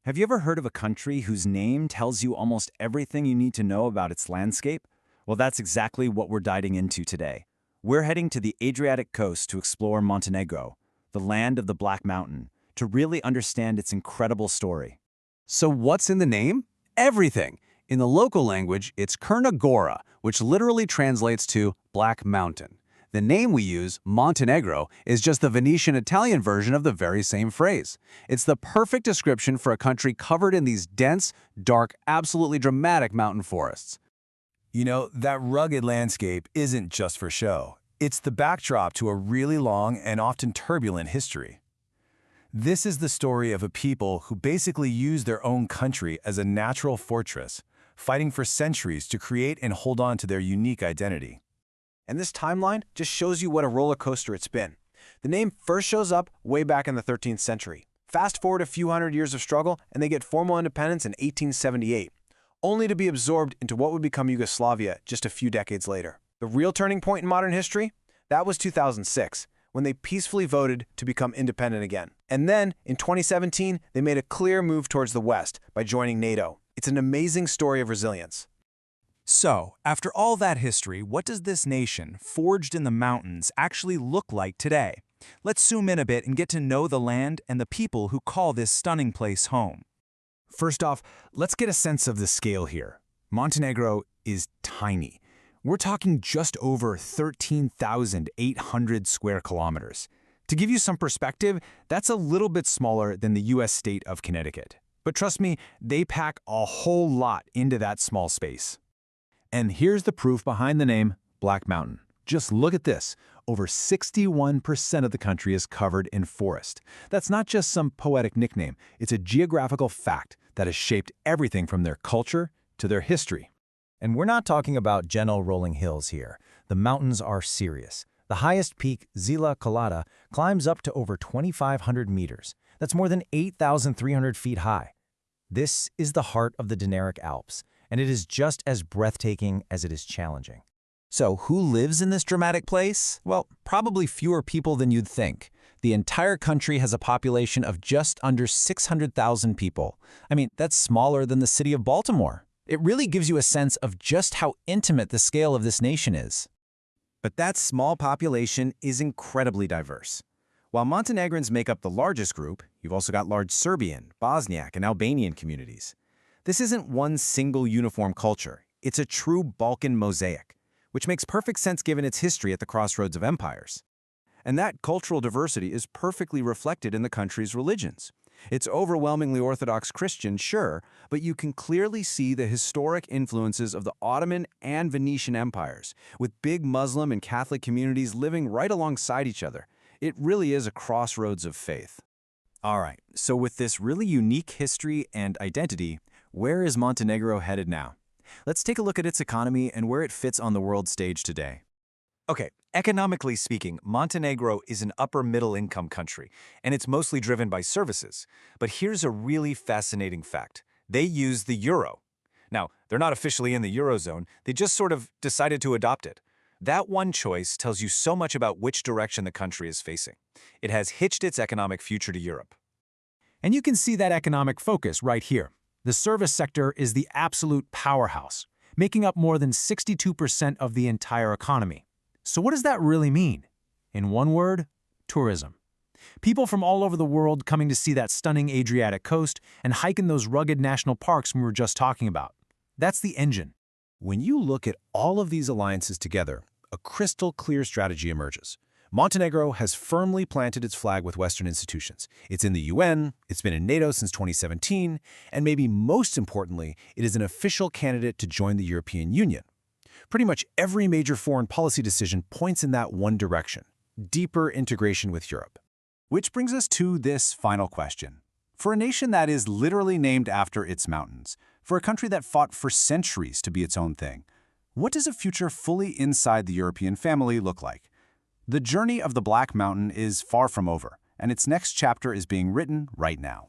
Have you ever heard of a country whose name tells you almost everything you need to know about its landscape? Well, that's exactly what we're diving into today. We're heading to the Adriatic coast to explore Montenegro, the land of the Black Mountain, to really understand its incredible story. So what's in the name? Everything. In the local language, it's Crna Gora, which literally translates to Black Mountain. The name we use, Montenegro, is just the Venetian Italian version of the very same phrase. It's the perfect description for a country covered in these dense, dark, absolutely dramatic mountain forests. You know, that rugged landscape isn't just for show. It's the backdrop to a really long and often turbulent history. This is the story of a people who basically used their own country as a natural fortress, fighting for centuries to create and hold on to their unique identity. And this timeline just shows you what a roller coaster it's been. The name first shows up way back in the 13th century. Fast forward a few hundred years of struggle, and they get formal independence in 1878, only to be absorbed into what would become Yugoslavia just a few decades later. The real turning point in modern history? That was 2006, when they peacefully voted to become independent again. And then, in 2017, they made a clear move towards the West by joining NATO. It's an amazing story of resilience. So, after all that history, what does this nation, forged in the mountains, actually look like today? Let's zoom in a bit and get to know the land and the people who call this stunning place home. First off, let's get a sense of the scale here. Montenegro is tiny. We're talking just over 13,800 square kilometers. To give you some perspective, that's a little bit smaller than the US state of Connecticut. But trust me, they pack a whole lot into that small space. And here's the proof behind the name Black Mountain. Just look at this. Over 61% of the country is covered in forest. That's not just some poetic nickname. It's a geographical fact that has shaped everything from their culture to their history. And we're not talking about gentle rolling hills here. The mountains are serious. The highest peak, Zia Kolata, climbs up to over 2,500 meters. That's more than 8,300 feet high. This is the heart of the Dinaric Alps, and it is just as breathtaking as it is challenging. So who lives in this dramatic place? Well, probably fewer people than you'd think. The entire country has a population of just under 600,000 people. I mean, that's smaller than the city of Baltimore. It really gives you a sense of just how intimate the scale of this nation is. But that small population is incredibly diverse. While Montenegrins make up the largest group, you've also got large Serbian, Bosniak, and Albanian communities. This isn't one single uniform culture. It's a true Balkan mosaic, which makes perfect sense given its history at the crossroads of empires. And that cultural diversity is perfectly reflected in the country's religions. It's overwhelmingly Orthodox Christian, sure, but you can clearly see the historic influences of the Ottoman and Venetian empires, with big Muslim and Catholic communities living right alongside each other. It really is a crossroads of faith. All right, so with this really unique history and identity, where is Montenegro headed now? Let's take a look at its economy and where it fits on the world stage today. Okay, economically speaking, Montenegro is an upper-middle-income country, and it's mostly driven by services. But here's a really fascinating fact. They use the euro. Now, they're not officially in the Eurozone, they just sort of decided to adopt it. That one choice tells you so much about which direction the country is facing. It has hitched its economic future to Europe. And you can see that economic focus right here. The service sector is the absolute powerhouse, making up more than 62% of the entire economy. So what does that really mean? In one word, tourism. People from all over the world coming to see that stunning Adriatic coast and hike in those rugged national parks we were just talking about. That's the engine. When you look at all of these alliances together, a crystal clear strategy emerges. Montenegro has firmly planted its flag with Western institutions. It's in the UN, it's been in NATO since 2017, and maybe most importantly, it is an official candidate to join the European Union. Pretty much every major foreign policy decision points in that one direction: deeper integration with Europe. Which brings us to this final question. For a nation that is literally named after its mountains, for a country that fought for centuries to be its own thing, what does a future fully inside the European family look like? The journey of the Black Mountain is far from over, and its next chapter is being written right now.